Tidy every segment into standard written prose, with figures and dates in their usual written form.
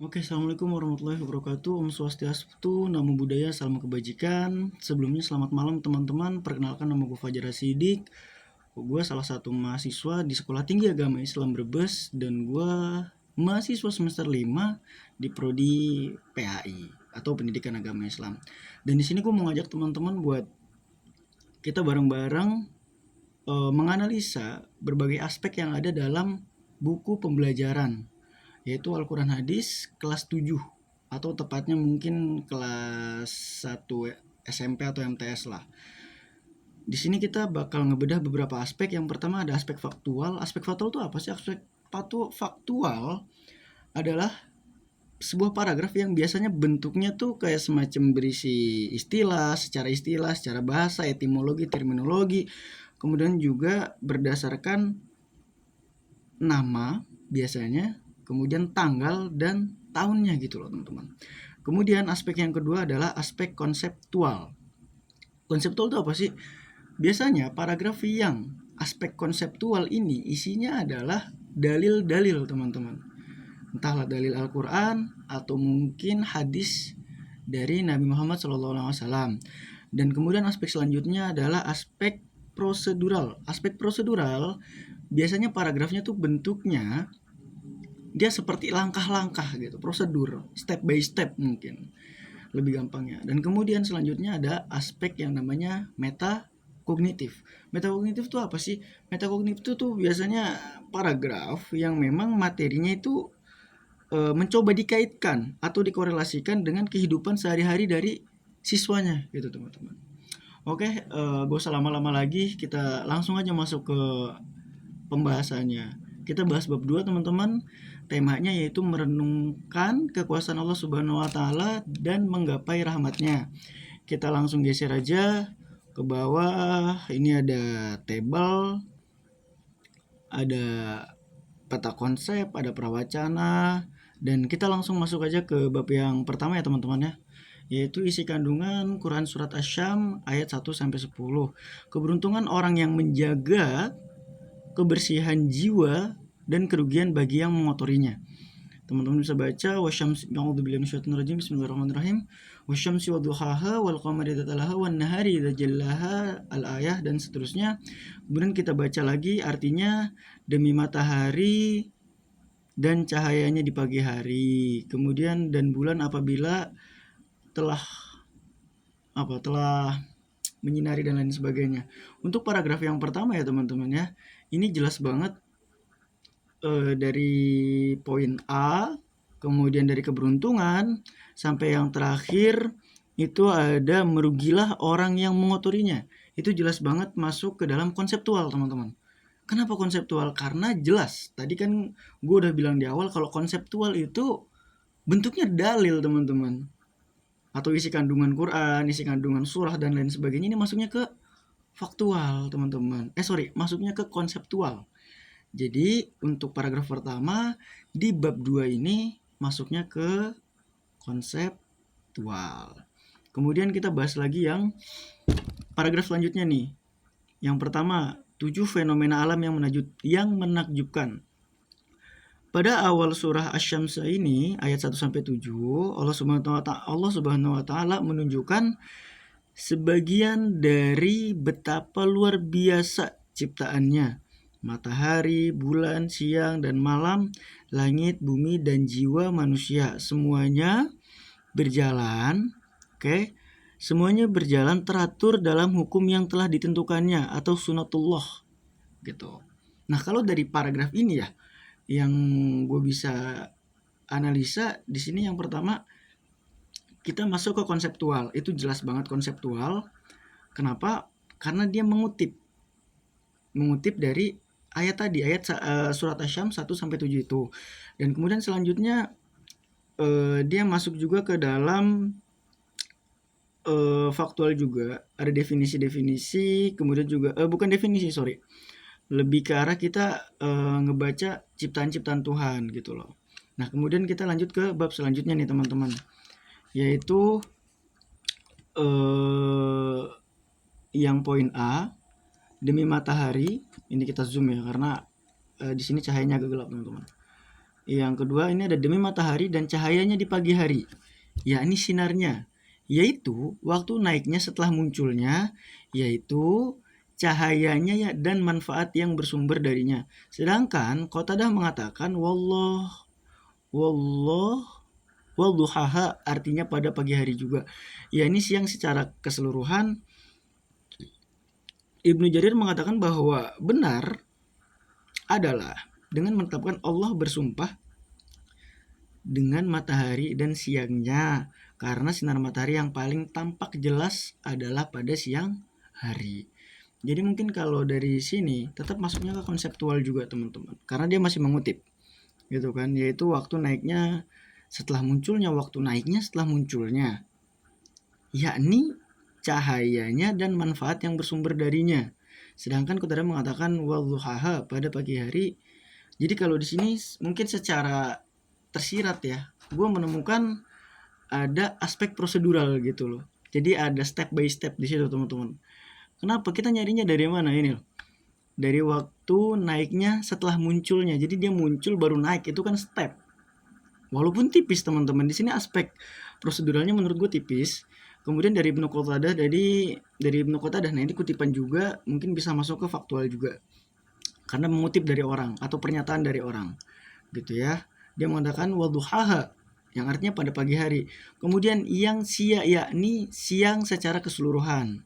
Oke, assalamualaikum warahmatullahi wabarakatuh. Om Swastiastu, Namo Buddhaya, Salam Kebajikan. Sebelumnya selamat malam teman-teman. Perkenalkan, nama gue Fajar Sidik. Gue salah satu mahasiswa di Sekolah Tinggi Agama Islam Brebes, dan gue mahasiswa semester 5 di prodi PAI atau Pendidikan Agama Islam. Dan di sini gue mau ngajak teman-teman buat kita bareng-bareng menganalisa berbagai aspek yang ada dalam buku pembelajaran, yaitu Al-Quran Hadis kelas 7, atau tepatnya mungkin kelas 1 SMP atau MTS lah. Di sini kita bakal ngebedah beberapa aspek. Yang pertama ada aspek faktual. Aspek faktual itu apa sih? Aspek faktual adalah sebuah paragraf yang biasanya bentuknya tuh kayak semacam berisi istilah, secara bahasa, etimologi, terminologi. Kemudian juga berdasarkan nama biasanya, kemudian tanggal dan tahunnya gitu loh teman-teman. Kemudian aspek yang kedua adalah aspek konseptual. Konseptual itu apa sih? Biasanya paragraf yang aspek konseptual ini isinya adalah dalil-dalil teman-teman. Entahlah dalil Al-Quran atau mungkin hadis dari Nabi Muhammad SAW. Dan kemudian aspek selanjutnya adalah aspek prosedural. Aspek prosedural biasanya paragrafnya tuh bentuknya dia seperti langkah-langkah gitu, prosedur, step by step mungkin lebih gampangnya. Dan kemudian selanjutnya ada aspek yang namanya metakognitif. Metakognitif itu apa sih? Metakognitif itu tuh biasanya paragraf yang memang materinya itu mencoba dikaitkan atau dikorelasikan dengan kehidupan sehari-hari dari siswanya gitu teman-teman. Oke, gak usah lama-lama lagi, kita langsung aja masuk ke pembahasannya. Kita bahas bab 2 teman-teman. Temanya yaitu merenungkan kekuasaan Allah Subhanahu wa taala dan menggapai rahmatnya. Kita langsung geser aja ke bawah. Ini ada table, ada peta konsep, ada prawacana, dan kita langsung masuk aja ke bab yang pertama ya teman-teman ya, yaitu isi kandungan Quran Surat Asy-Syam ayat 1 sampai 10. Keberuntungan orang yang menjaga kebersihan jiwa dan kerugian bagi yang mengotorinya. Teman-teman bisa baca wasyamsi a'udzubillahi minasyaitonir rajim bismillahirrahmanirrahim wasyamsi wadduhaha wal qamari idza talaha wan nahari idza jallaha al ayah dan seterusnya. Kemudian kita baca lagi artinya, demi matahari dan cahayanya di pagi hari, kemudian dan bulan apabila telah menyinari dan lain sebagainya. Untuk paragraf yang pertama ya teman-teman ya, ini jelas banget dari poin A, kemudian dari keberuntungan, sampai yang terakhir itu ada merugilah orang yang mengotorinya. Itu jelas banget masuk ke dalam konseptual teman-teman. Kenapa konseptual? Karena jelas. Tadi kan gue udah bilang di awal kalau konseptual itu bentuknya dalil teman-teman. Atau isi kandungan Quran, isi kandungan surah dan lain sebagainya, ini masuknya ke faktual teman-teman. Masuknya ke konseptual. Jadi untuk paragraf pertama di bab 2 ini masuknya ke konseptual. Kemudian kita bahas lagi yang paragraf selanjutnya nih. Yang pertama, 7 fenomena alam yang menakjubkan. Pada awal surah Asy-Syams ini ayat 1 sampai 7, Allah Subhanahu wa taala menunjukkan sebagian dari betapa luar biasa ciptaannya. Matahari, bulan, siang, dan malam, langit, bumi, dan jiwa manusia. Semuanya berjalan, oke? Semuanya berjalan teratur dalam hukum yang telah ditentukannya atau sunatullah gitu. Nah, kalau dari paragraf ini ya, yang gue bisa analisa di sini yang pertama kita masuk ke konseptual. Itu jelas banget konseptual. Kenapa? Karena dia mengutip dari ayat tadi, surat Asy-Syams 1 sampai 7 itu. Dan kemudian selanjutnya dia masuk juga ke dalam faktual juga. Ada definisi-definisi, kemudian juga bukan definisi, lebih ke arah kita ngebaca ciptaan-ciptaan Tuhan gitu loh. Nah, kemudian kita lanjut ke bab selanjutnya nih teman-teman, yaitu yang poin A, demi matahari. Ini kita zoom ya karena di sini cahayanya agak gelap teman-teman. Yang kedua ini ada demi matahari dan cahayanya di pagi hari, yakni sinarnya, yaitu waktu naiknya setelah munculnya, yaitu cahayanya ya dan manfaat yang bersumber darinya. Sedangkan Qatadah mengatakan wallah walduhaha artinya pada pagi hari juga. Ya ini siang secara keseluruhan. Ibnu Jarir mengatakan bahwa benar adalah dengan menetapkan Allah bersumpah dengan matahari dan siangnya, karena sinar matahari yang paling tampak jelas adalah pada siang hari. Jadi mungkin kalau dari sini tetap masuknya ke konseptual juga teman-teman, karena dia masih mengutip gitu kan, yaitu waktu naiknya setelah munculnya, yakni cahayanya dan manfaat yang bersumber darinya. Sedangkan Qatadah mengatakan wadduhaha pada pagi hari. Jadi kalau di sini mungkin secara tersirat ya, gue menemukan ada aspek prosedural gitu loh. Jadi ada step by step di situ teman-teman. Kenapa kita nyarinya dari mana ini loh? Dari waktu naiknya setelah munculnya. Jadi dia muncul baru naik, itu kan step. Walaupun tipis teman-teman, di sini aspek proseduralnya menurut gue tipis. Kemudian dari Ibnu Qatadah, nah ini kutipan juga mungkin bisa masuk ke faktual juga, karena mengutip dari orang atau pernyataan dari orang gitu ya. Dia mengatakan wadduhaha yang artinya pada pagi hari. Kemudian yang yakni siang secara keseluruhan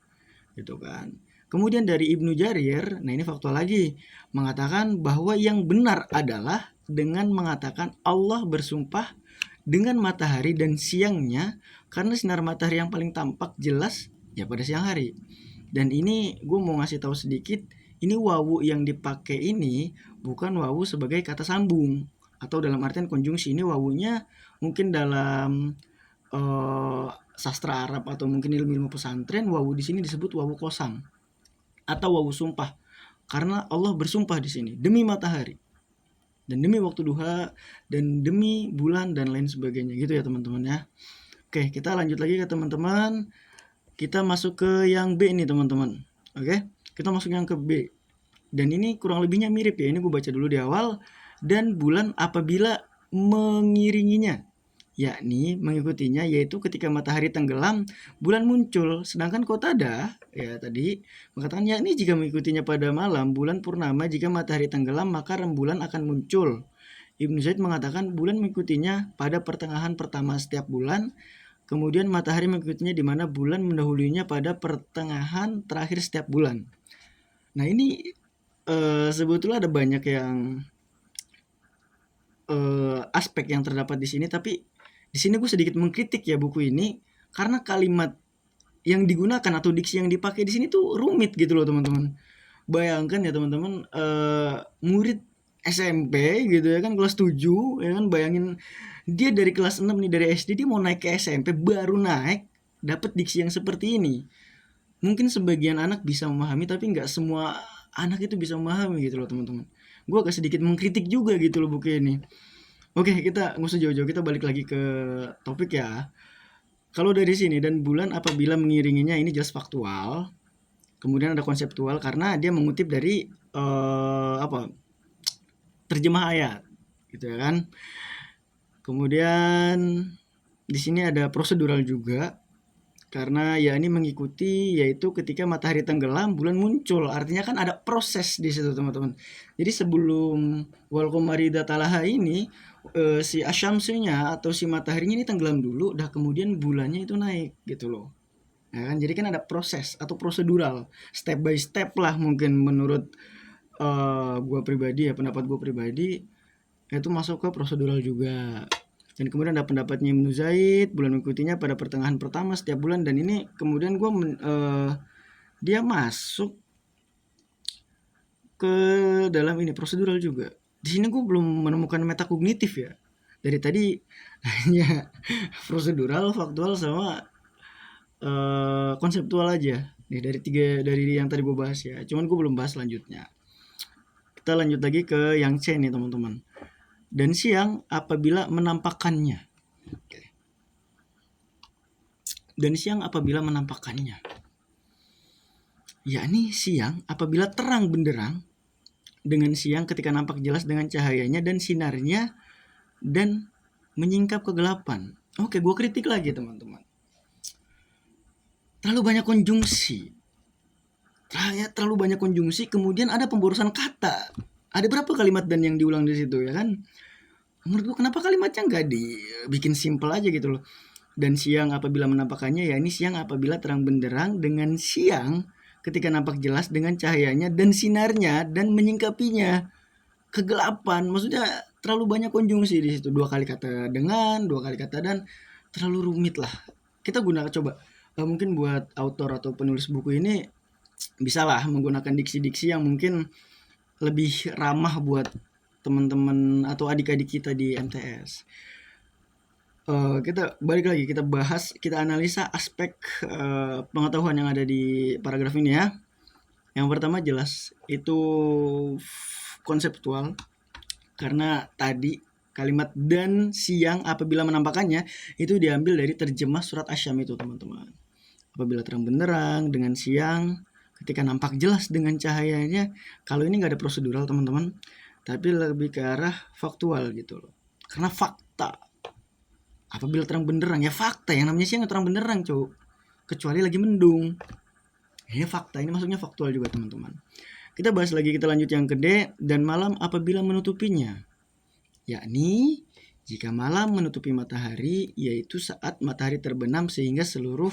gitu kan. Kemudian dari Ibnu Jarir, nah ini faktual lagi, mengatakan bahwa yang benar adalah dengan mengatakan Allah bersumpah dengan matahari dan siangnya, karena sinar matahari yang paling tampak jelas ya pada siang hari. Dan ini gue mau ngasih tahu sedikit, ini wawu yang dipakai ini bukan wawu sebagai kata sambung atau dalam artian konjungsi. Ini wawunya mungkin dalam sastra Arab atau mungkin ilmu pesantren, wawu di sini disebut wawu kosam atau wawu sumpah, karena Allah bersumpah di sini demi matahari dan demi waktu duha dan demi bulan dan lain sebagainya gitu ya teman-teman ya. Oke, kita lanjut lagi ke teman-teman. Kita masuk ke yang B nih teman-teman. Oke, kita masuk yang ke B. Dan ini kurang lebihnya mirip ya. Ini gue baca dulu di awal. Dan bulan apabila mengiringinya, yakni mengikutinya, yaitu ketika matahari tenggelam, bulan muncul. Sedangkan Qatadah ya tadi mengatakan yakni jika mengikutinya pada malam bulan purnama, jika matahari tenggelam maka rembulan akan muncul. Ibnu Zaid mengatakan bulan mengikutinya pada pertengahan pertama setiap bulan, kemudian matahari mengikutinya di mana bulan mendahulunya pada pertengahan terakhir setiap bulan. Nah ini sebetulnya ada banyak yang aspek yang terdapat di sini, tapi di sini gue sedikit mengkritik ya buku ini, karena kalimat yang digunakan atau diksi yang dipakai di sini tuh rumit gitu loh teman-teman. Bayangkan ya teman-teman, murid SMP gitu ya kan, kelas 7 ya kan, bayangin dia dari kelas 6 nih, dari SD dia mau naik ke SMP, baru naik dapat diksi yang seperti ini. Mungkin sebagian anak bisa memahami, tapi nggak semua anak itu bisa memahami gitu loh teman-teman. Gue agak sedikit mengkritik juga gitu loh buku ini. Oke, kita nggak usah jauh-jauh, kita balik lagi ke topik ya. Kalau dari sini, dan bulan apabila mengiringinya, ini jelas faktual. Kemudian ada konseptual karena dia mengutip dari terjemah ayat, gitu ya kan. Kemudian di sini ada prosedural juga, karena ya ini mengikuti, yaitu ketika matahari tenggelam bulan muncul, artinya kan ada proses di situ teman-teman. Jadi sebelum wal qamari idza talaha ini, si asyamsunya atau si mataharinya ini tenggelam dulu, dah kemudian bulannya itu naik gitu loh. Ya kan, jadi kan ada proses atau prosedural, step by step lah mungkin menurut pendapat gue pribadi itu masuk ke prosedural juga. Dan kemudian ada pendapatnya Ibnu Zaid, bulan mengikutinya pada pertengahan pertama setiap bulan, dan ini kemudian dia masuk ke dalam ini prosedural juga. Di sini gue belum menemukan metakognitif ya. Dari tadi hanya prosedural, faktual, sama konseptual aja. Nih dari yang tadi gue bahas ya. Cuman gue belum bahas selanjutnya. Kita lanjut lagi ke yang C nih teman-teman. Dan siang apabila menampakkannya. Dan siang apabila menampakkannya, yakni siang apabila terang benderang dengan siang ketika nampak jelas dengan cahayanya dan sinarnya dan menyingkap kegelapan. Oke, gue kritik lagi teman-teman. Terlalu banyak konjungsi. Terlalu banyak konjungsi, kemudian ada pemborosan kata. Ada berapa kalimat dan yang diulang di situ ya kan? Menurut gue kenapa kalimatnya nggak dibikin simple aja gitu loh. Dan siang apabila menampakkannya, ya ini siang apabila terang benderang, dengan siang ketika nampak jelas dengan cahayanya dan sinarnya dan menyingkapinya. Kegelapan, maksudnya terlalu banyak konjungsi di situ. Dua kali kata dengan, dua kali kata dan, terlalu rumit lah. Kita gunakan coba mungkin buat autor atau penulis buku ini bisalah menggunakan diksi-diksi yang mungkin lebih ramah buat teman-teman atau adik-adik kita di MTS. Kita balik lagi, kita bahas, kita analisa aspek pengetahuan yang ada di paragraf ini ya. Yang pertama jelas itu konseptual, karena tadi kalimat dan siang apabila menampakkannya itu diambil dari terjemah surat Asy-Syams itu teman-teman. Apabila terang benderang dengan siang ketika nampak jelas dengan cahayanya. Kalau ini nggak ada prosedural teman-teman, tapi lebih ke arah faktual gitu loh. Karena fakta. Apabila terang benderang, ya fakta, yang namanya siang terang benderang cowok, kecuali lagi mendung. Ini fakta, ini maksudnya faktual juga teman-teman. Kita bahas lagi, kita lanjut yang kedua. Dan malam apabila menutupinya, yakni jika malam menutupi matahari, yaitu saat matahari terbenam sehingga seluruh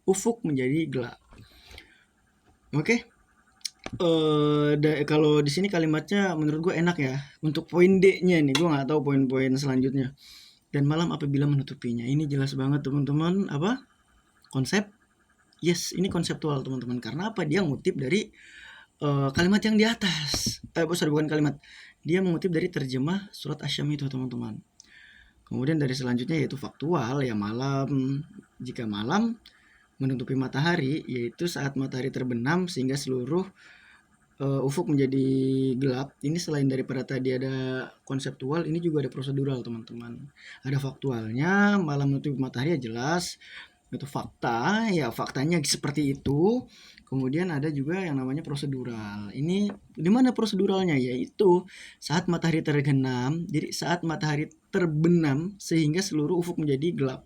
ufuk menjadi gelap. Oke. Kalau di sini kalimatnya menurut gue enak ya. Untuk poin D-nya nih, gue nggak tahu poin-poin selanjutnya. Dan malam apabila menutupinya, ini jelas banget teman-teman. Apa? Konsep. Yes, ini konseptual teman-teman. Karena apa? Dia ngutip dari kalimat yang di atas. Bukan kalimat. Dia mengutip dari terjemah surat Asy-Syams itu teman-teman. Kemudian dari selanjutnya yaitu faktual, ya malam. Jika malam menutupi matahari, yaitu saat matahari terbenam sehingga seluruh ufuk menjadi gelap. Ini selain daripada tadi ada konseptual, ini juga ada prosedural teman-teman. Ada faktualnya, malam menutupi matahari ya jelas itu fakta, ya faktanya seperti itu. Kemudian ada juga yang namanya prosedural. Ini di mana proseduralnya? Yaitu saat matahari terbenam. Jadi saat matahari terbenam sehingga seluruh ufuk menjadi gelap.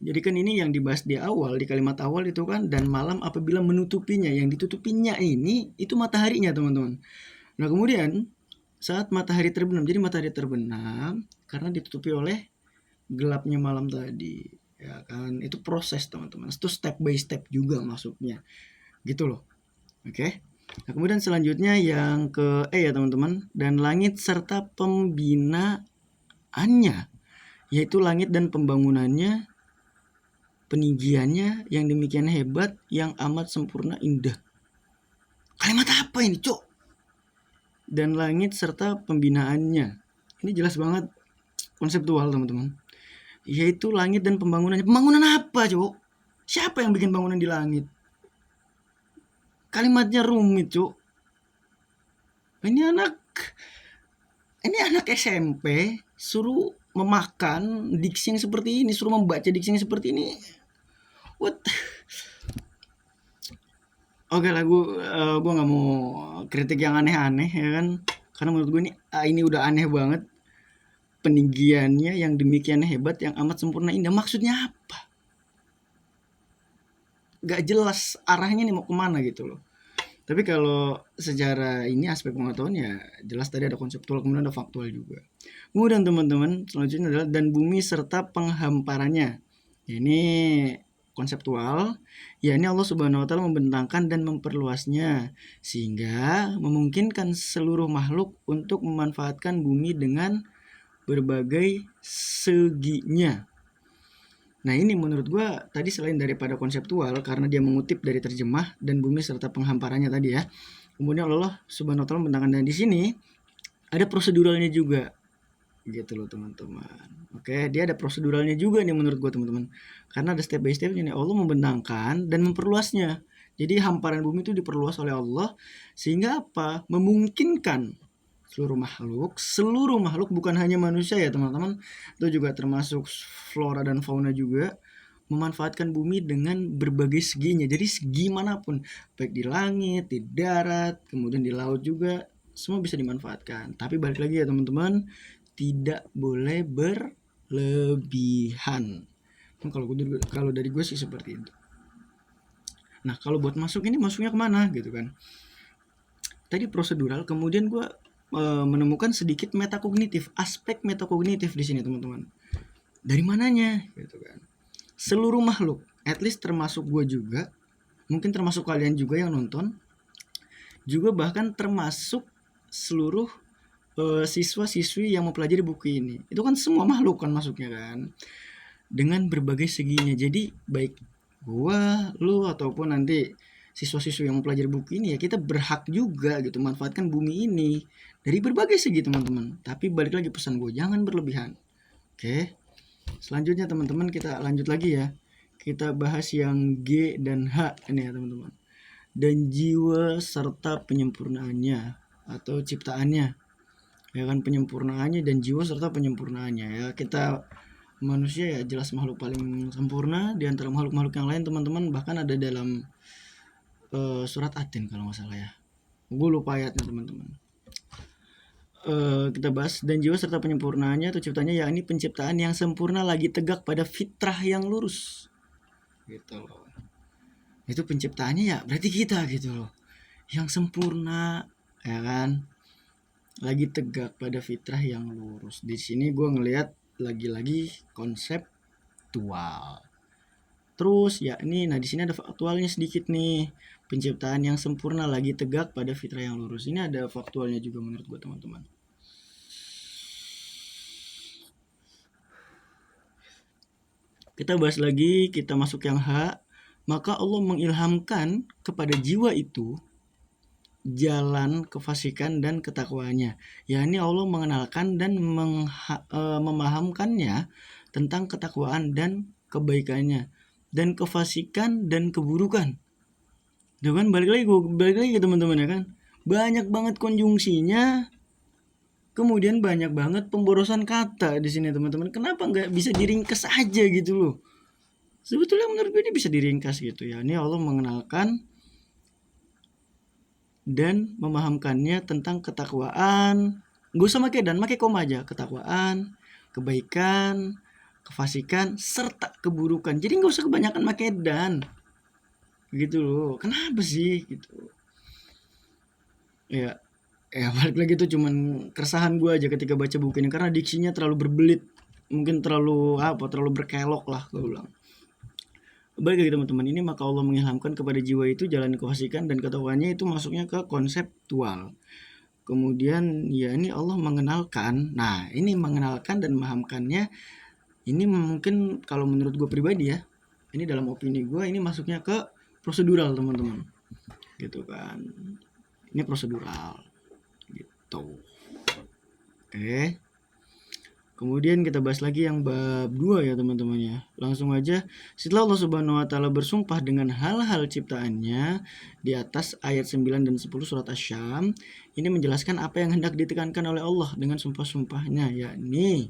Jadi kan ini yang dibahas di awal, di kalimat awal itu kan, dan malam apabila menutupinya. Yang ditutupinya ini itu mataharinya teman-teman. Nah kemudian saat matahari terbenam, jadi matahari terbenam karena ditutupi oleh gelapnya malam tadi. Ya kan, itu proses teman-teman. Itu step by step juga maksudnya. Gitu loh. Oke. Nah kemudian selanjutnya yang ke ya teman-teman. Dan langit serta pembinaannya, yaitu langit dan pembangunannya, peninggiannya yang demikian hebat, yang amat sempurna indah. Kalimat apa ini, Cok? Dan langit serta pembinaannya. Ini jelas banget konseptual, teman-teman. Yaitu langit dan pembangunannya. Pembangunan apa, Cok? Siapa yang bikin bangunan di langit? Kalimatnya rumit, Cok. Ini anak SMP suruh memakan diksi yang seperti ini, suruh membaca diksi yang seperti ini. What? Oke lah, gue nggak mau kritik yang aneh-aneh ya kan, karena menurut gue ini udah aneh banget. Peninggiannya yang demikian hebat, yang amat sempurna indah, maksudnya apa? Gak jelas arahnya nih mau kemana gitu loh. Tapi kalau secara ini aspek pengetahuan ya jelas, tadi ada konseptual, kemudian ada faktual juga. Kemudian teman-teman selanjutnya adalah dan bumi serta penghamparannya. Ini konseptual, ya ini Allah Subhanahu wa taala membentangkan dan memperluasnya sehingga memungkinkan seluruh makhluk untuk memanfaatkan bumi dengan berbagai seginya. Nah ini menurut gue tadi selain daripada konseptual, karena dia mengutip dari terjemah dan bumi serta penghamparannya tadi ya. Kemudian Allah Subhanahu wa taala membentangkan, dan di sini ada proseduralnya juga. Gitu loh teman-teman. Oke, dia ada proseduralnya juga nih menurut gue teman-teman. Karena ada step by stepnya nih. Allah membentangkan dan memperluasnya. Jadi hamparan bumi itu diperluas oleh Allah sehingga apa? Memungkinkan seluruh makhluk bukan hanya manusia ya teman-teman, itu juga termasuk flora dan fauna juga, memanfaatkan bumi dengan berbagai seginya. Jadi segi manapun, baik di langit, di darat, kemudian di laut juga, semua bisa dimanfaatkan. Tapi balik lagi ya teman-teman, tidak boleh berlebihan. Kalau dari gue sih seperti itu. Nah, kalau buat masuk ini masuknya kemana gitu kan? Tadi prosedural, kemudian gue menemukan sedikit metakognitif, aspek metakognitif di sini teman-teman. Dari mananya gitu kan? Seluruh makhluk, at least termasuk gue juga, mungkin termasuk kalian juga yang nonton, juga bahkan termasuk seluruh siswa-siswi yang mempelajari buku ini. Itu kan semua makhluk kan masuknya kan, dengan berbagai seginya. Jadi baik gua, lu ataupun nanti siswa-siswi yang mempelajari buku ini, ya kita berhak juga gitu manfaatkan bumi ini dari berbagai segi teman-teman. Tapi balik lagi pesan gue, jangan berlebihan. Oke. Selanjutnya teman-teman kita lanjut lagi ya. Kita bahas yang G dan H ini ya teman-teman. Dan jiwa serta penyempurnaannya atau ciptaannya. Ya kan, penyempurnaannya dan jiwa serta penyempurnaannya ya. Kita manusia ya jelas makhluk paling sempurna di antara makhluk-makhluk yang lain teman-teman. Bahkan ada dalam surat Atin kalau nggak salah ya. Gue lupa ayatnya teman-teman. Kita bahas dan jiwa serta penyempurnaannya atau ciptanya, yakni penciptaan yang sempurna lagi tegak pada fitrah yang lurus gitu loh. Itu penciptaannya ya berarti kita gitu loh, yang sempurna ya kan, lagi tegak pada fitrah yang lurus. Di sini gue ngelihat lagi-lagi konseptual. Terus yakni, nah di sini ada faktualnya sedikit nih, penciptaan yang sempurna lagi tegak pada fitrah yang lurus. Ini ada faktualnya juga menurut gue teman-teman. Kita bahas lagi, kita masuk yang H. Maka Allah mengilhamkan kepada jiwa itu jalan kefasikan dan ketakwaannya. Yakni Allah mengenalkan dan memahamkannya tentang ketakwaan dan kebaikannya, dan kefasikan dan keburukan. Tuh kan, balik lagi teman-teman ya kan. Banyak banget konjungsinya. Kemudian banyak banget pemborosan kata di sini teman-teman. Kenapa nggak bisa diringkas aja gitu loh? Sebetulnya menurut gue ini bisa diringkas gitu ya. Ini Allah mengenalkan dan memahamkannya tentang ketakwaan. Gak usah pakai dan, pakai koma aja. Ketakwaan, kebaikan, kefasikan, serta keburukan. Jadi gak usah kebanyakan pakai dan. Gitu loh. Kenapa sih gitu? Ya balik lagi tuh cuman keresahan gue aja ketika baca buku ini, karena diksinya terlalu berbelit, mungkin terlalu berkelok lah gue bilang. Balik lagi teman-teman, ini maka Allah mengilhamkan kepada jiwa itu jalan kefasikan dan ketakwaannya, itu masuknya ke konseptual. Kemudian ya ini Allah mengenalkan, nah ini mengenalkan dan memahamkannya, ini mungkin kalau menurut gue pribadi ya, ini dalam opini gue ini masuknya ke prosedural teman-teman, gitu kan. Ini prosedural gitu. Oke. Kemudian kita bahas lagi yang bab 2 ya teman-teman ya. Langsung aja, setelah Allah Subhanahu wa taala bersumpah dengan hal-hal ciptaannya di atas ayat 9 dan 10 surat Asy-Syam, ini menjelaskan apa yang hendak ditekankan oleh Allah dengan sumpah-sumpahnya, yakni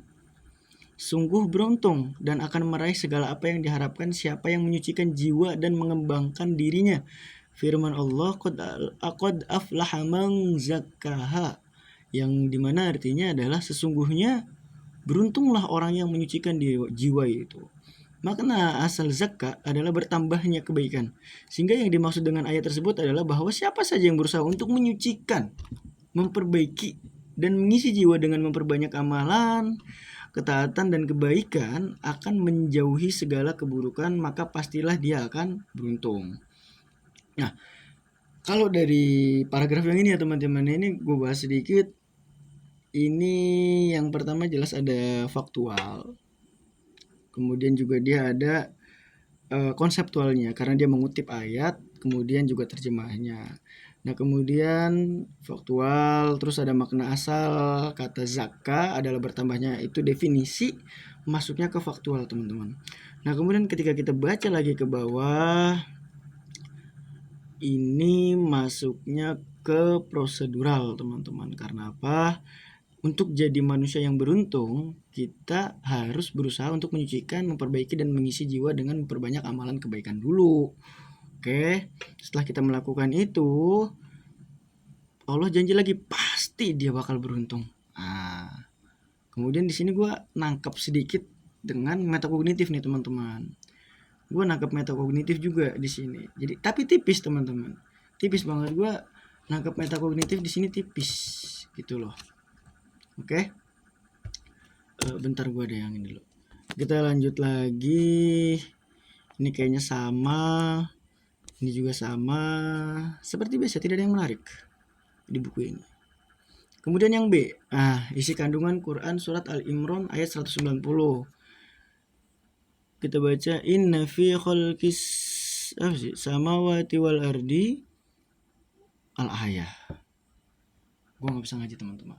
sungguh beruntung dan akan meraih segala apa yang diharapkan siapa yang menyucikan jiwa dan mengembangkan dirinya. Firman Allah, qad aflaha man zakkaha, yang dimana artinya adalah sesungguhnya beruntunglah orang yang menyucikan jiwa itu. Makna asal zakka adalah bertambahnya kebaikan. Sehingga yang dimaksud dengan ayat tersebut adalah bahwa siapa saja yang berusaha untuk menyucikan, memperbaiki, dan mengisi jiwa dengan memperbanyak amalan, ketaatan, dan kebaikan, akan menjauhi segala keburukan, maka pastilah dia akan beruntung. Nah, kalau dari paragraf yang ini ya teman-teman, ini gue bahas sedikit. Ini yang pertama jelas ada faktual, kemudian juga dia ada konseptualnya karena dia mengutip ayat, kemudian juga terjemahnya. Nah kemudian faktual, terus ada makna asal kata zakka adalah bertambahnya, itu definisi masuknya ke faktual teman-teman. Nah kemudian ketika kita baca lagi ke bawah, ini masuknya ke prosedural teman-teman. Karena apa? Untuk jadi manusia yang beruntung, kita harus berusaha untuk menyucikan, memperbaiki, dan mengisi jiwa dengan memperbanyak amalan kebaikan dulu. Oke, setelah kita melakukan itu, Allah janji lagi pasti dia bakal beruntung. Nah, Kemudian di sini gue nangkep sedikit dengan metakognitif nih teman-teman. Gue nangkep metakognitif juga di sini. Jadi tapi tipis teman-teman. Tipis banget gue nangkep metakognitif di sini tipis gitu loh. Oke. Bentar gue ada yang ini dulu. Kita lanjut lagi. Ini kayaknya sama. Ini juga sama. Seperti biasa tidak ada yang menarik di buku ini. Kemudian yang B, isi kandungan Quran surat Al-Imran ayat 190. Kita baca inna fi khalqis samawati wal ardi al-ayah. Gue gak bisa ngaji teman-teman.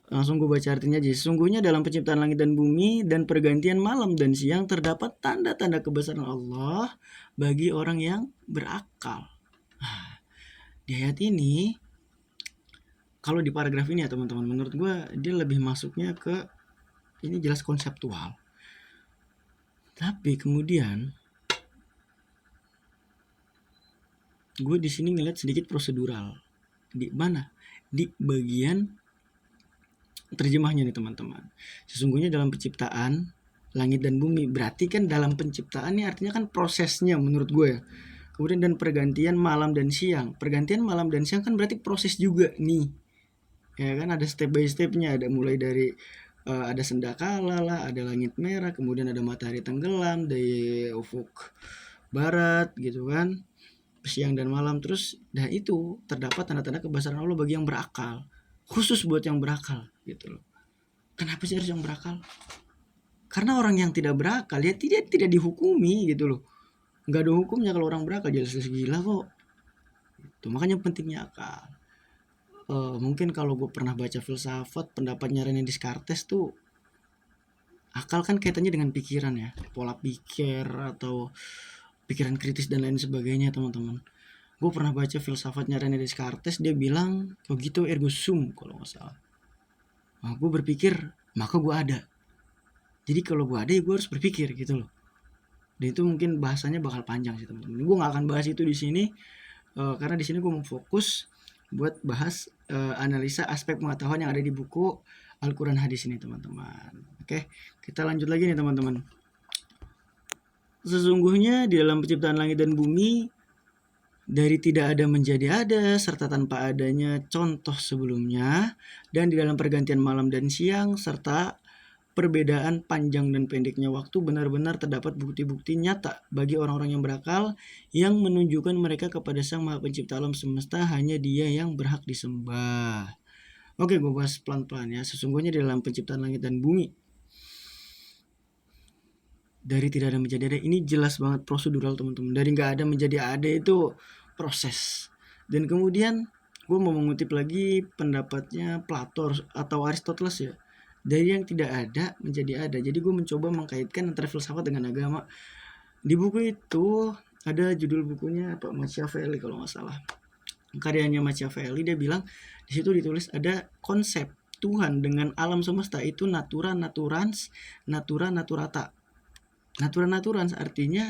Langsung gue baca artinya aja. Sesungguhnya dalam penciptaan langit dan bumi dan pergantian malam dan siang terdapat tanda-tanda kebesaran Allah bagi orang yang berakal. Di ayat ini, kalau di paragraf ini ya teman-teman, menurut gue dia lebih masuknya ke ini jelas konseptual. Tapi kemudian gue di sini ngeliat sedikit prosedural. Di mana? Di bagian terjemahnya nih teman-teman. Sesungguhnya dalam penciptaan langit dan bumi, berarti kan dalam penciptaan ini artinya kan prosesnya menurut gue ya. Kemudian dan pergantian malam dan siang. Pergantian malam dan siang kan berarti proses juga nih. Ya kan ada step by stepnya, ada mulai dari ada sendakala lah, ada langit merah, kemudian ada matahari tenggelam dari ufuk barat gitu kan, siang dan malam. Terus itu terdapat tanda-tanda kebesaran Allah bagi yang berakal, khusus buat yang berakal gitu loh. Kenapa sih harus yang berakal? Karena orang yang tidak berakal ya tidak dihukumi gitu loh, nggak ada hukumnya kalau orang berakal, jelas gila kok. Itu makanya pentingnya akal. Mungkin kalau gue pernah baca filsafat, pendapatnya René Descartes tuh, akal kan kaitannya dengan pikiran ya, pola pikir atau pikiran kritis dan lain sebagainya teman-teman. Gue pernah baca filsafatnya René Descartes, dia bilang begitu ergo sum kalau nggak salah. Nah, gue berpikir maka gue ada. Jadi kalau gue ada ya gue harus berpikir gitu loh. Dan itu mungkin bahasanya bakal panjang sih teman-teman. Gue nggak akan bahas itu di sini karena di sini gue mau fokus buat bahas analisa aspek pengetahuan yang ada di buku Al-Quran Hadis ini teman-teman. Oke, kita lanjut lagi nih teman-teman. Sesungguhnya di dalam penciptaan langit dan bumi, dari tidak ada menjadi ada, serta tanpa adanya contoh sebelumnya, dan di dalam pergantian malam dan siang, serta perbedaan panjang dan pendeknya waktu, benar-benar terdapat bukti-bukti nyata bagi orang-orang yang berakal yang menunjukkan mereka kepada Sang Maha Pencipta alam semesta, hanya Dia yang berhak disembah. Oke, gue bahas pelan-pelan ya. Sesungguhnya di dalam penciptaan langit dan bumi, dari tidak ada menjadi ada, ini jelas banget prosedural teman-teman. Dari nggak ada menjadi ada itu proses. Dan kemudian gue mau mengutip lagi pendapatnya Plato atau Aristoteles ya, dari yang tidak ada menjadi ada. Jadi gue mencoba mengkaitkan antara filsafat dengan agama. Di buku itu ada judul bukunya apa, Machiavelli kalau nggak salah, karyanya Machiavelli. Dia bilang di situ ditulis ada konsep Tuhan dengan alam semesta itu natura naturans, natura naturata. Natura naturans artinya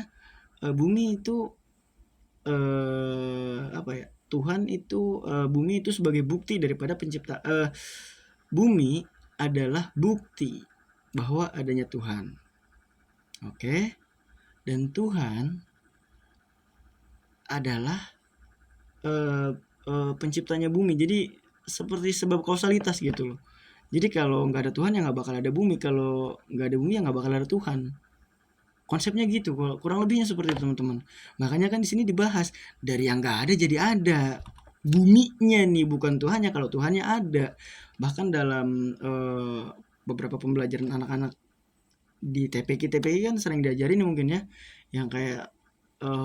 bumi itu apa ya, Tuhan itu bumi itu sebagai bukti daripada pencipta. Bumi adalah bukti bahwa adanya Tuhan. Oke. Dan Tuhan adalah penciptanya bumi. Jadi seperti sebab kausalitas gitu loh. Jadi kalau nggak ada Tuhan ya nggak bakal ada bumi. Kalau nggak ada bumi ya nggak bakal ada Tuhan. Konsepnya gitu, kurang lebihnya seperti itu teman-teman. Makanya kan di sini dibahas dari yang nggak ada jadi ada. Buminya nih bukan Tuhannya, kalau Tuhannya ada. Bahkan dalam beberapa pembelajaran anak-anak di TPQ kan sering diajarin mungkin ya, yang kayak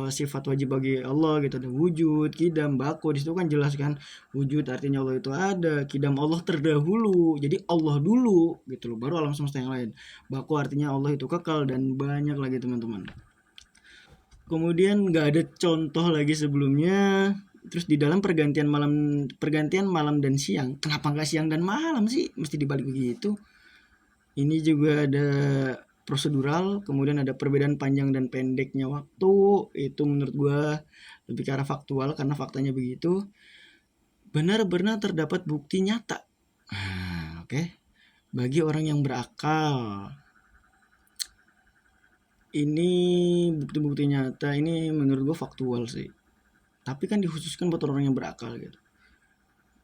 sifat wajib bagi Allah gitu, ada wujud, kidam, bako. Di situ kan jelas kan, wujud artinya Allah itu ada, kidam Allah terdahulu, jadi Allah dulu gitu loh, baru alam semesta yang lain. Bako artinya Allah itu kekal, dan banyak lagi teman-teman. Kemudian nggak ada contoh lagi sebelumnya. Terus di dalam pergantian malam dan siang, kenapa nggak siang dan malam sih, mesti dibalik begitu. Ini juga ada prosedural, kemudian ada perbedaan panjang dan pendeknya waktu. Itu menurut gue lebih ke arah faktual, karena faktanya begitu. Benar-benar terdapat bukti nyata. Oke. bagi orang yang berakal. Ini bukti-bukti nyata, ini menurut gue faktual sih. Tapi kan dikhususkan buat orang yang berakal gitu.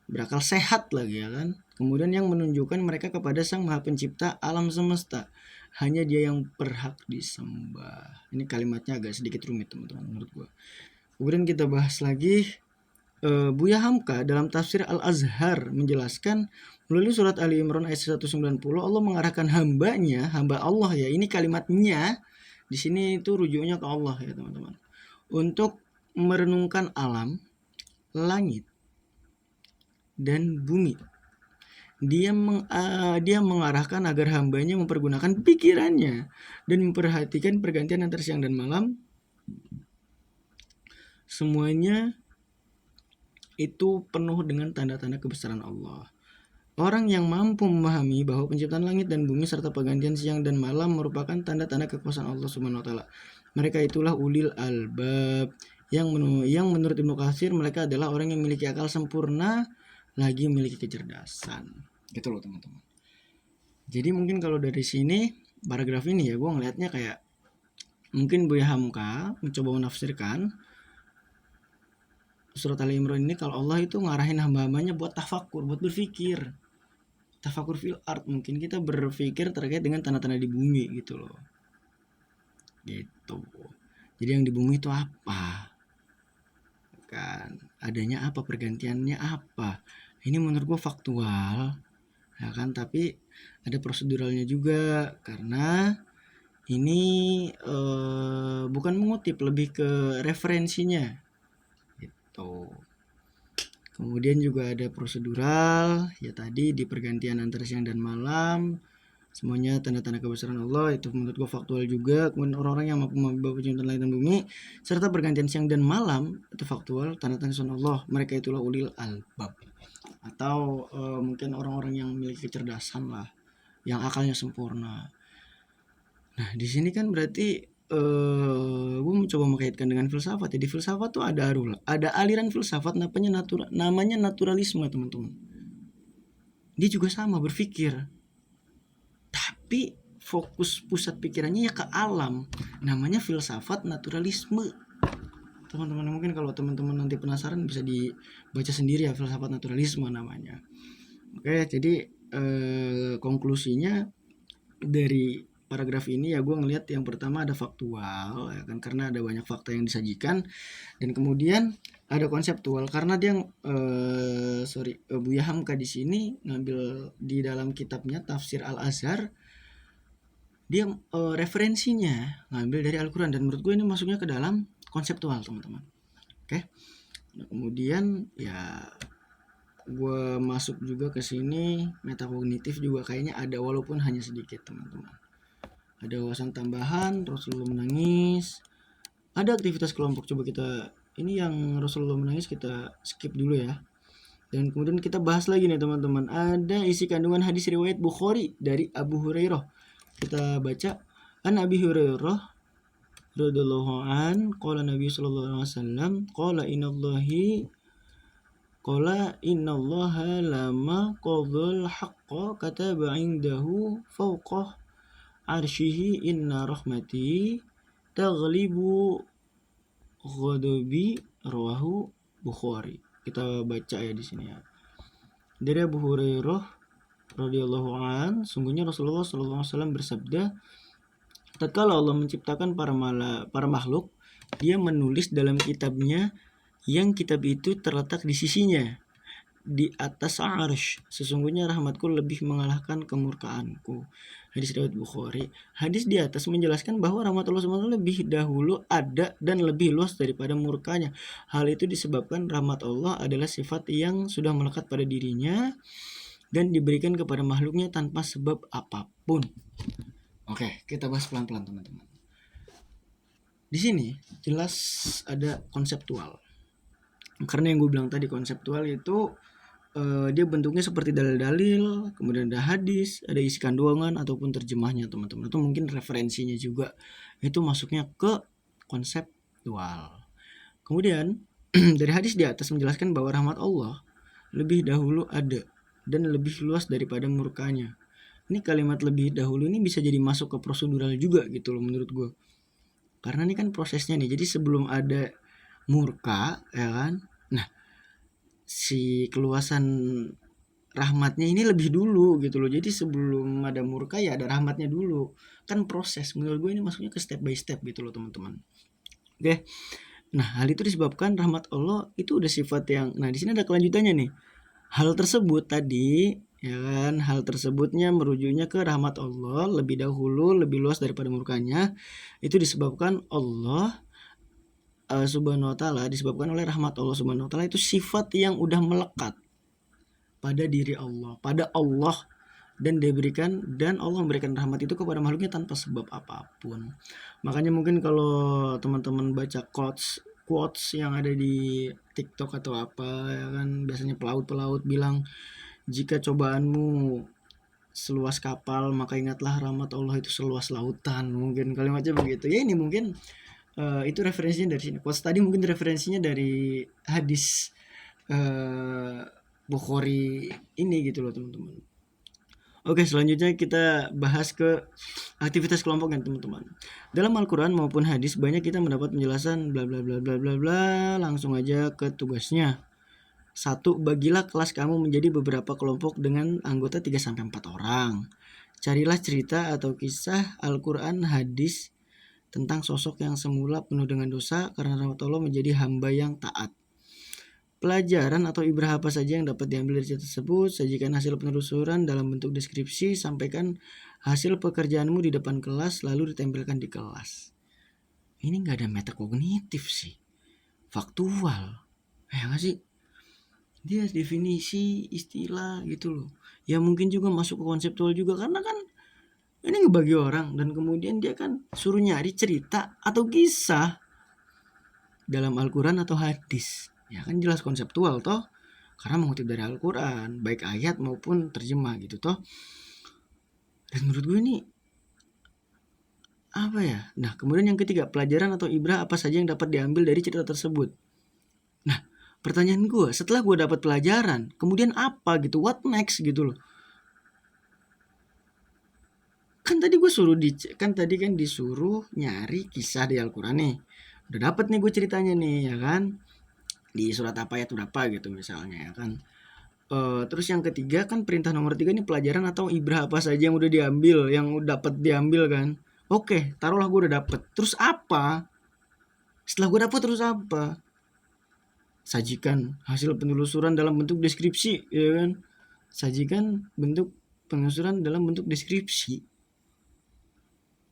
Berakal sehat lagi ya kan. Kemudian yang menunjukkan mereka kepada Sang Maha Pencipta alam semesta. Hanya Dia yang berhak disembah. Ini kalimatnya agak sedikit rumit teman-teman menurut gue. Kemudian kita bahas lagi. Buya Hamka dalam tafsir Al-Azhar menjelaskan melalui surat Ali Imran ayat 190 Allah mengarahkan hambanya, hamba Allah ya. Ini kalimatnya di sini itu rujuknya ke Allah ya teman-teman. Untuk merenungkan alam, langit, dan bumi. Dia mengarahkan agar hambanya mempergunakan pikirannya dan memperhatikan pergantian antara siang dan malam. Semuanya itu penuh dengan tanda-tanda kebesaran Allah. Orang yang mampu memahami bahwa penciptaan langit dan bumi serta pergantian siang dan malam merupakan tanda-tanda kekuasaan Allah Subhanahu wa taala. Mereka itulah ulil albab yang menurut Ibnu Katsir mereka adalah orang yang memiliki akal sempurna lagi memiliki kecerdasan. Gitu loh teman-teman. Jadi mungkin kalau dari sini paragraf ini ya gue ngelihatnya kayak mungkin Buya Hamka mencoba menafsirkan surat Ali Imran ini kalau Allah itu ngarahin hamba-hambanya buat tafakur, buat berpikir. Tafakur fil art, mungkin kita berpikir terkait dengan tanda-tanda di bumi gitu loh. Gitu. Jadi yang di bumi itu apa? Kan adanya apa, pergantiannya apa? Ini menurut gue faktual. Ya kan, tapi ada proseduralnya juga karena ini bukan mengutip, lebih ke referensinya gitu. Kemudian juga ada prosedural, ya tadi di pergantian antara siang dan malam, semuanya tanda-tanda kebesaran Allah, itu menurut gue faktual juga. Kemudian orang-orang yang mampu membawa penciptaan langit dan bumi serta pergantian siang dan malam, itu faktual, tanda-tanda kebesaran Allah. Mereka itulah ulil albab, atau mungkin orang-orang yang memiliki kecerdasan lah, yang akalnya sempurna. Nah di sini kan berarti gue mencoba mengkaitkan dengan filsafat. Jadi filsafat tuh ada aliran filsafat namanya naturalisme teman-teman. Dia juga sama berpikir, tapi fokus pusat pikirannya ya ke alam. Namanya filsafat naturalisme. Teman-teman mungkin kalau teman-teman nanti penasaran bisa dibaca sendiri ya, filsafat naturalisme namanya. Oke, jadi konklusinya dari paragraf ini ya gue ngelihat yang pertama ada faktual ya kan, karena ada banyak fakta yang disajikan, dan kemudian ada konseptual karena dia Buya Hamka di sini ngambil di dalam kitabnya Tafsir Al-Azhar, dia referensinya ngambil dari Al-Quran, dan menurut gue ini masuknya ke dalam konseptual teman-teman. Oke. Nah, kemudian ya gue masuk juga ke sini metakognitif juga kayaknya ada walaupun hanya sedikit teman-teman. Ada wawasan tambahan, Rasulullah menangis, ada aktivitas kelompok. Coba kita ini yang Rasulullah menangis kita skip dulu ya, dan kemudian kita bahas lagi nih teman-teman, ada isi kandungan hadis riwayat Bukhari dari Abu Hurairah. Kita baca, an Abi Hurairah radhiyallahu an qala Nabi sallallahu alaihi wasallam qala innallaha lama qadhal haqqa kataba indahu fawqah arshihi inna rahmati taghlibu ghadabi rawahu Bukhari. Kita baca ya di sini ya. Dari Abu Hurairah radhiyallahu an, sungguhnya Rasulullah sallallahu alaihi wasallam bersabda, tatkala Allah menciptakan para makhluk, Dia menulis dalam kitabnya yang kitab itu terletak di sisinya di atas arsh, sesungguhnya rahmatku lebih mengalahkan kemurkaanku. Hadis riwayat Bukhari. Hadis di atas menjelaskan bahwa rahmat Allah SWT lebih dahulu ada dan lebih luas daripada murkanya. Hal itu disebabkan rahmat Allah adalah sifat yang sudah melekat pada dirinya dan diberikan kepada makhluknya tanpa sebab apapun. Oke, kita bahas pelan-pelan teman-teman. Di sini jelas ada konseptual. Karena yang gue bilang tadi konseptual itu dia bentuknya seperti dalil-dalil, kemudian ada hadis, ada isi kandungan ataupun terjemahnya teman-teman, atau mungkin referensinya juga, itu masuknya ke konseptual. Kemudian dari hadis di atas menjelaskan bahwa rahmat Allah lebih dahulu ada dan lebih luas daripada murkanya. Ini kalimat lebih dahulu ini bisa jadi masuk ke prosedural juga gitu loh menurut gue. Karena ini kan prosesnya nih. Jadi sebelum ada murka, ya kan? Nah, si keluasan rahmatnya ini lebih dulu gitu loh. Jadi sebelum ada murka ya ada rahmatnya dulu. Kan proses. Menurut gue ini masuknya ke step by step gitu loh teman-teman. Oke. Nah, hal itu disebabkan rahmat Allah itu udah sifat yang, nah di sini ada kelanjutannya nih. Hal tersebut tadi, ya kan, hal tersebutnya merujuknya ke rahmat Allah lebih dahulu, lebih luas daripada murkanya. Itu disebabkan Allah subhanahu wa ta'ala, disebabkan oleh rahmat Allah subhanahu wa ta'ala itu sifat yang udah melekat pada diri Allah, pada Allah, dan Allah memberikan rahmat itu kepada makhluknya tanpa sebab apapun. Makanya mungkin kalau teman-teman baca quotes yang ada di TikTok atau apa, ya kan, biasanya pelaut-pelaut bilang, jika cobaanmu seluas kapal maka ingatlah rahmat Allah itu seluas lautan, mungkin kalimatnya begitu ya. Ini mungkin itu referensinya dari sini. Quotes tadi mungkin referensinya dari hadis Bukhari ini gitu loh teman-teman. Oke, selanjutnya kita bahas ke aktivitas kelompok ya teman-teman. Dalam Al-Quran maupun hadis banyak kita mendapat penjelasan bla bla bla bla bla bla. Langsung aja ke tugasnya. 1. Bagilah kelas kamu menjadi beberapa kelompok dengan anggota 3-4 orang. Carilah cerita atau kisah Al-Quran hadis tentang sosok yang semula penuh dengan dosa karena rahmat Allah menjadi hamba yang taat. Pelajaran atau ibrah apa saja yang dapat diambil dari cerita tersebut. Sajikan hasil penelusuran dalam bentuk deskripsi. Sampaikan hasil pekerjaanmu di depan kelas lalu ditempelkan di kelas. Ini gak ada metakognitif sih, faktual, ya gak sih? Dia definisi istilah gitu loh. Ya mungkin juga masuk ke konseptual juga, karena kan ini ngebagi orang, dan kemudian dia kan suruh nyari cerita atau kisah dalam Al-Quran atau hadis. Ya kan jelas konseptual toh, karena mengutip dari Al-Quran, baik ayat maupun terjemah gitu toh. Dan menurut gue ini apa ya? Nah, kemudian yang ketiga, pelajaran atau ibrah apa saja yang dapat diambil dari cerita tersebut. Nah, pertanyaan gue, setelah gue dapat pelajaran, kemudian apa gitu? What next gitu loh? Kan tadi gue disuruh nyari kisah di Al-Quran nih. Udah dapet nih gue ceritanya nih, ya kan? Di surat apa ayat berapa gitu misalnya, ya kan? Terus yang ketiga kan perintah nomor 3 nih, pelajaran atau ibrah apa saja yang udah diambil, yang dapat diambil kan? Oke, taruhlah gue udah dapet. Terus apa? Setelah gue dapet terus apa? Sajikan hasil penelusuran dalam bentuk deskripsi, ya kan? Sajikan bentuk penelusuran dalam bentuk deskripsi.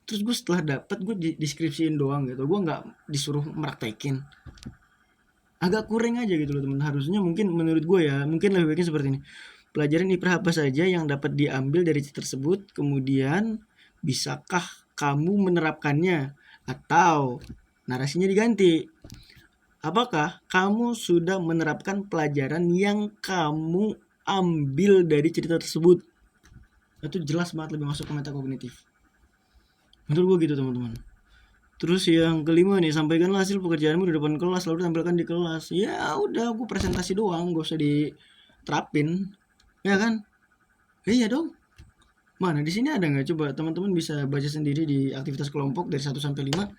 Terus gue setelah dapet gue deskripsiin doang gitu, gue nggak disuruh meraktekin. Agak kurang aja gitu loh teman. Harusnya mungkin menurut gue ya, mungkin lebih baiknya seperti ini. Pelajaran ibrah apa saja yang dapat diambil dari cerita tersebut, kemudian bisakah kamu menerapkannya, atau narasinya diganti. Apakah kamu sudah menerapkan pelajaran yang kamu ambil dari cerita tersebut? Itu jelas banget lebih masuk ke metakognitif. Menurut gue gitu teman-teman. Terus yang kelima nih, sampaikanlah hasil pekerjaanmu di depan kelas lalu tampilkan di kelas. Ya udah, gue presentasi doang, gak usah diterapin, ya kan? Iya dong. Mana di sini ada nggak? Coba teman-teman bisa baca sendiri di aktivitas kelompok dari 1 sampai 5.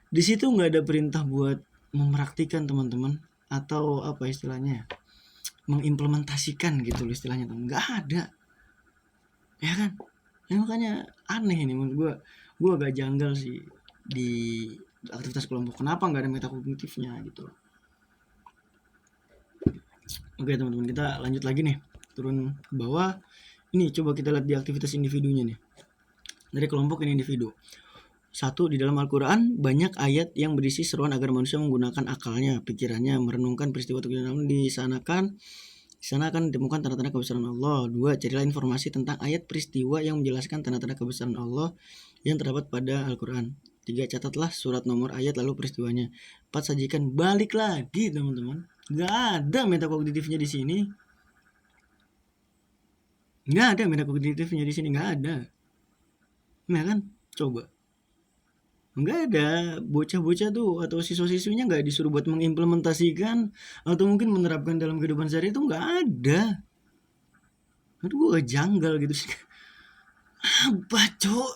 Di situ nggak ada perintah buat mempraktikkan teman-teman, atau apa istilahnya, mengimplementasikan gitu loh istilahnya teman. Nggak ada, ya kan? Ya makanya aneh ini menurut gue agak janggal sih di aktivitas kelompok. Kenapa nggak ada metakognitifnya gitu? Oke teman-teman, kita lanjut lagi nih, turun ke bawah. Ini coba kita lihat di aktivitas individunya nih, dari kelompok ini individu. 1. Di dalam Al-Quran banyak ayat yang berisi seruan agar manusia menggunakan akalnya, pikirannya, merenungkan peristiwa terjadi. Di sana akan ditemukan tanda-tanda kebesaran Allah. 2. Carilah informasi tentang ayat peristiwa yang menjelaskan tanda-tanda kebesaran Allah yang terdapat pada Al-Quran. 3. Catatlah surat, nomor ayat, lalu peristiwanya. 4. Sajikan. Balik lagi teman-teman, nggak ada metakognitifnya di sini. Nggak ada metakognitifnya di sini, nggak ada. Nah kan, coba. Nggak ada. Bocah-bocah tuh atau siswa-siswinya nggak disuruh buat mengimplementasikan atau mungkin menerapkan dalam kehidupan sehari itu, nggak ada. Aduh, gue janggal gitu sih. Apa cok,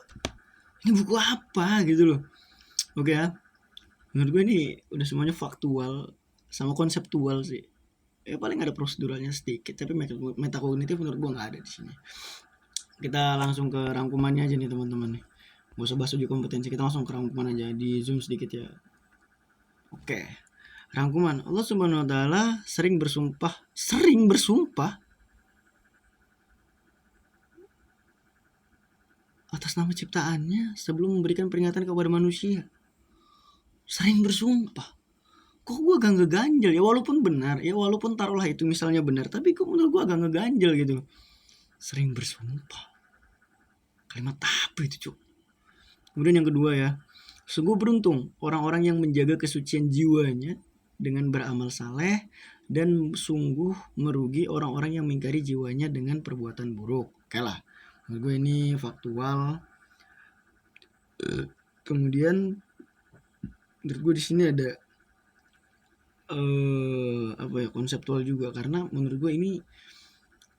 ini buku apa gitu loh. Oke ya, menurut gue ini udah semuanya faktual sama konseptual sih. Ya paling ada proseduralnya sedikit, tapi metakognitif menurut gue nggak ada di sini. Kita langsung ke rangkumannya aja nih teman-teman nih. Gak usah bahas uji kompetensi, kita langsung ke rangkuman aja, di zoom sedikit ya. Oke, rangkuman. Allah Subhanahu wa taala sering bersumpah atas nama ciptaannya sebelum memberikan peringatan kepada manusia. Sering bersumpah. Kok gue agak ngeganjel ya, walaupun benar ya, walaupun taruhlah itu misalnya benar, tapi kok menurut gue agak ngeganjel gitu. Sering bersumpah, kalimat apa itu cuk. Kemudian yang kedua ya, sungguh beruntung orang-orang yang menjaga kesucian jiwanya dengan beramal saleh, dan sungguh merugi orang-orang yang mengingkari jiwanya dengan perbuatan buruk. Oke lah, menurut gue ini faktual. Kemudian menurut gue di sini ada apa ya, konseptual juga, karena menurut gue ini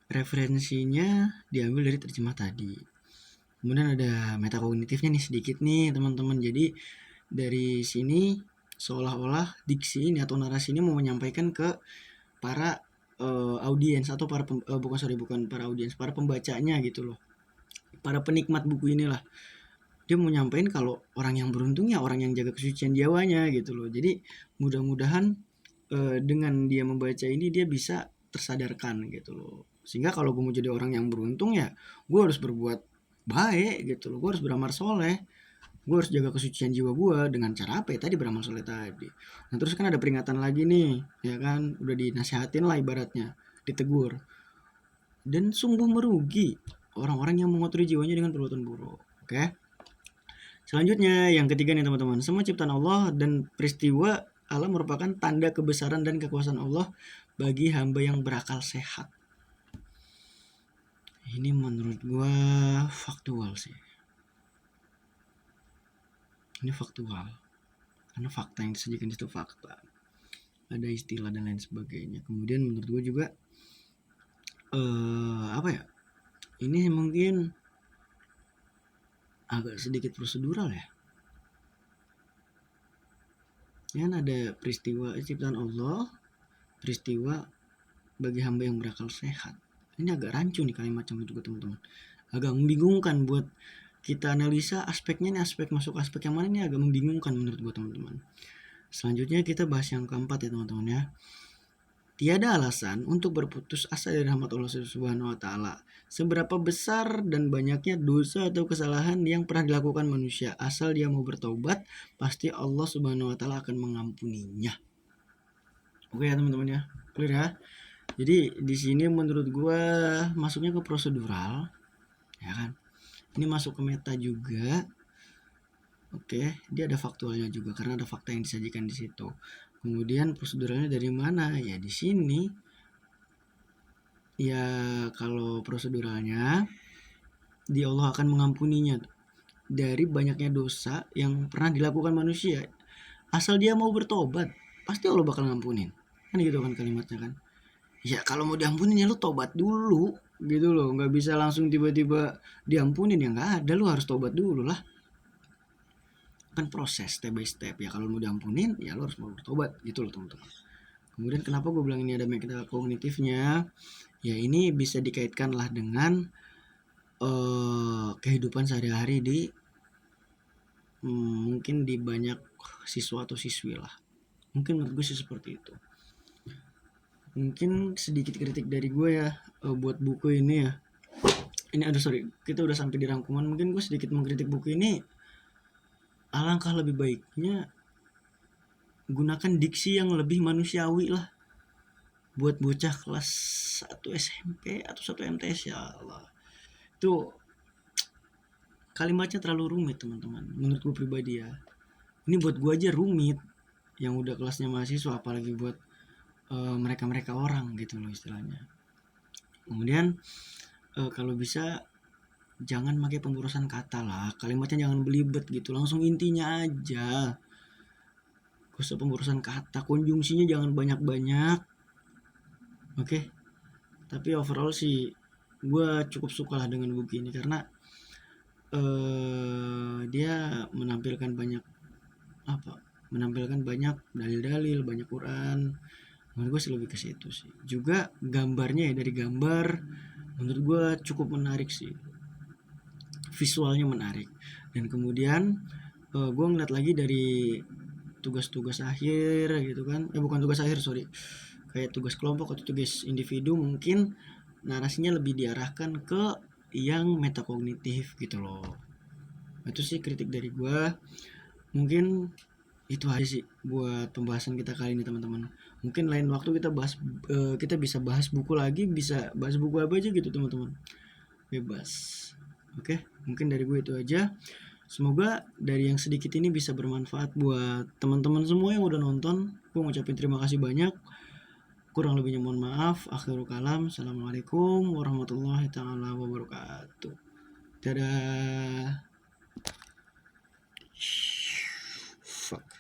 referensinya diambil dari terjemah tadi. Kemudian ada metakognitifnya nih sedikit nih teman-teman. Jadi dari sini seolah-olah diksi ini atau narasi ini mau menyampaikan ke para audiens atau bukan para audiens, para pembacanya gitu loh, para penikmat buku inilah. Dia mau nyampein kalau orang yang beruntung ya orang yang jaga kesucian jiwanya gitu loh. Jadi mudah-mudahan dengan dia membaca ini dia bisa tersadarkan gitu loh, sehingga kalau gue mau jadi orang yang beruntung ya gue harus berbuat baik gitu loh, gue harus beramal soleh, gue harus jaga kesucian jiwa gue dengan cara apa ya, tadi beramal soleh tadi. Nah terus kan ada peringatan lagi nih ya kan, udah dinasihatin lah ibaratnya, ditegur. Dan sungguh merugi orang-orang yang mengotori jiwanya dengan perbuatan buruk. Oke, selanjutnya yang ketiga nih teman-teman, semua ciptaan Allah dan peristiwa alam merupakan tanda kebesaran dan kekuasaan Allah bagi hamba yang berakal sehat. Ini menurut gua faktual sih. Ini faktual. Karena fakta yang disajikan itu fakta. Ada istilah dan lain sebagainya. Kemudian menurut gua juga apa ya? Ini mungkin agak sedikit prosedural ya. Kan ada peristiwa ciptaan Allah, peristiwa bagi hamba yang berakal sehat. Ini agak rancu nih kalimatnya menurut gue teman-teman, agak membingungkan buat kita analisa aspeknya. Nih aspek masuk aspek yang mana, ini agak membingungkan menurut gue teman-teman. Selanjutnya kita bahas yang keempat ya teman-teman ya. Tiada alasan untuk berputus asa dari rahmat Allah Subhanahu wa taala. Seberapa besar dan banyaknya dosa atau kesalahan yang pernah dilakukan manusia, asal dia mau bertobat, pasti Allah Subhanahu wa taala akan mengampuninya. Oke ya teman-teman ya. Clear ya? Jadi di sini menurut gue masuknya ke prosedural, ya kan? Ini masuk ke meta juga. Oke, dia ada faktualnya juga karena ada fakta yang disajikan di situ. Kemudian proseduralnya dari mana? Ya di sini. Ya kalau proseduralnya, dia Allah akan mengampuninya dari banyaknya dosa yang pernah dilakukan manusia. Asal dia mau bertobat, pasti Allah bakal ngampunin. Kan gitu kan kalimatnya kan. Ya kalau mau diampunin ya lu tobat dulu gitu loh, nggak bisa langsung tiba-tiba diampunin, ya nggak ada, lu harus tobat dulu lah, kan proses step by step. Ya kalau mau diampunin ya lu harus mau bertobat gitu loh teman-teman. Kemudian kenapa gue bilang ini ada meta kognitifnya, ya ini bisa dikaitkan lah dengan kehidupan sehari-hari di mungkin di banyak siswa atau siswi lah, mungkin menurut gue sih seperti itu. Mungkin sedikit kritik dari gue ya buat buku ini ya. Ini sorry, kita udah sampai di rangkuman. Mungkin gue sedikit mengkritik buku ini. Alangkah lebih baiknya gunakan diksi yang lebih manusiawi lah buat bocah kelas 1 SMP atau 1 MTS. Ya Allah, itu kalimatnya terlalu rumit teman-teman, menurut gue pribadi ya. Ini buat gue aja rumit, yang udah kelasnya mahasiswa, apalagi buat mereka-mereka orang gitu loh istilahnya. Kemudian kalau bisa jangan pakai pemborosan kata lah, kalimatnya jangan belibet gitu, langsung intinya aja, gak usah pemborosan kata, konjungsinya jangan banyak-banyak. Oke. Tapi overall sih gue cukup suka lah dengan buku ini, karena dia menampilkan banyak dalil-dalil, banyak Quran. Menurut gue sih lebih ke situ sih. Juga gambarnya ya, dari gambar menurut gue cukup menarik sih, visualnya menarik. Dan kemudian gue ngeliat lagi dari tugas-tugas akhir gitu kan, bukan tugas akhir, sorry, kayak tugas kelompok atau tugas individu, mungkin narasinya lebih diarahkan ke yang metakognitif gitu loh. Itu sih kritik dari gue. Mungkin itu aja sih buat pembahasan kita kali ini teman-teman. Mungkin lain waktu kita bisa bahas buku lagi, bisa bahas buku apa aja gitu teman-teman, bebas. Oke, mungkin dari gue itu aja. Semoga dari yang sedikit ini bisa bermanfaat buat teman-teman semua yang udah nonton. Gue ngucapin terima kasih banyak. Kurang lebihnya mohon maaf. Akhirul kalam. Assalamualaikum warahmatullahi taala wabarakatuh. Dadah. Fuck.